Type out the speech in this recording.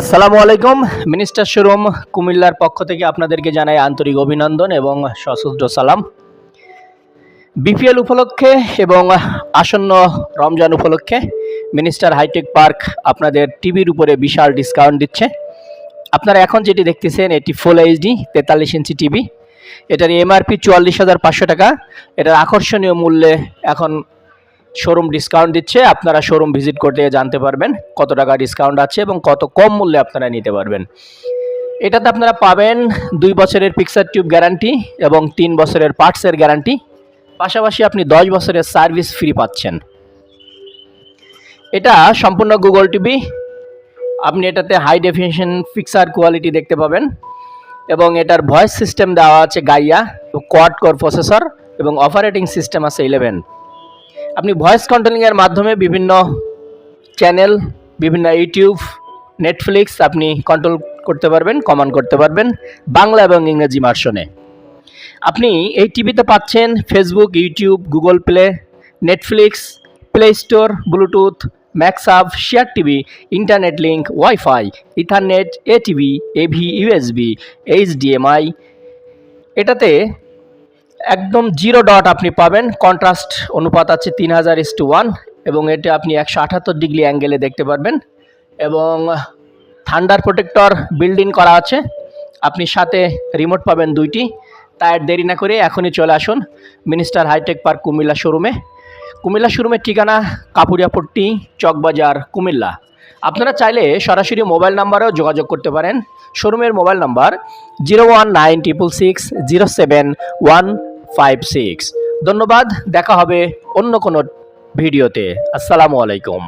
আসসালামু আলাইকুম। Minister showroom কুমিল্লার পক্ষ থেকে আপনাদেরকে জানাই আন্তরিক অভিনন্দন এবং সশ্রদ্ধ সালাম। বিপিএল উপলক্ষে এবং আসন্ন রমজান উপলক্ষে মিনিস্টার হাইটেক পার্ক আপনাদের টিভির উপরে বিশাল ডিসকাউন্ট দিচ্ছে। আপনারা এখন যেটি দেখতেছেন এটি ফুল এইচডি 43 ইঞ্চি টিভি। এটার এমআরপি 44,500 টাকা। এটার আকর্ষণীয় মূল্যে এখন শোরুম ডিসকাউন্ট দিচ্ছে। আপনারা শোরুম ভিজিট করলে জানতে পারবেন কত টাকা ডিসকাউন্ট আছে এবং কত কম মূল্যে আপনারা নিতে পারবেন। এটাতে আপনারা পাবেন 2 বছরের পিকচার টিউব গ্যারান্টি এবং 3 বছরের পার্টসের গ্যারান্টি, পাশাপাশি আপনি 10 বছরের সার্ভিস ফ্রি পাচ্ছেন। এটা সম্পূর্ণ গুগল টিভি। আপনি এটাতে হাই ডেফিনিশন পিকচার কোয়ালিটি দেখতে পাবেন এবং এটার ভয়েস সিস্টেম দেওয়া আছে গাইয়া, কোয়াড কোর প্রসেসর এবং অপারেটিং সিস্টেম আছে 11। আপনি ভয়েস কন্ট্রোলিংয়ের মাধ্যমে বিভিন্ন চ্যানেল, বিভিন্ন ইউটিউব, নেটফ্লিক্স আপনি কন্ট্রোল করতে পারবেন, কমান্ড করতে পারবেন বাংলা এবং ইংরেজি ভার্সনে। আপনি এই টিভিতে পাচ্ছেন Facebook, YouTube, Google play, Netflix, play store, Bluetooth, ম্যাক্সআপ, share TV, internet link, wifi, ethernet, ATV, AV, USB, HDMI. এটাতে একদম 0 ডট আপনি পাবেন। কন্ট্রাস্ট অনুপাত আছে 3000:1 এবং এটা আপনি 178 ডিগ্রি অ্যাঙ্গেলে দেখতে পারবেন এবং থান্ডার প্রোটেক্টর বিল্ড ইন করা আছে। আপনি সাথে রিমোট পাবেন 2টি। তাই আর দেরি না করে এখনই চলে আসুন মিনিস্টার হাইটেক পার্ক কুমিল্লা শোরুমে। কুমিল্লা শোরুমের ঠিকানা কাপুরিয়াপট্টি, চকবাজার, কুমিল্লা। আপনারা চাইলে সরাসরি মোবাইল নাম্বারেও যোগাযোগ করতে পারেন। শোরুমের মোবাইল নাম্বার 01966607156। ধন্যবাদ। দেখা হবে অন্য কোনো ভিডিওতে। আসসালামু আলাইকুম।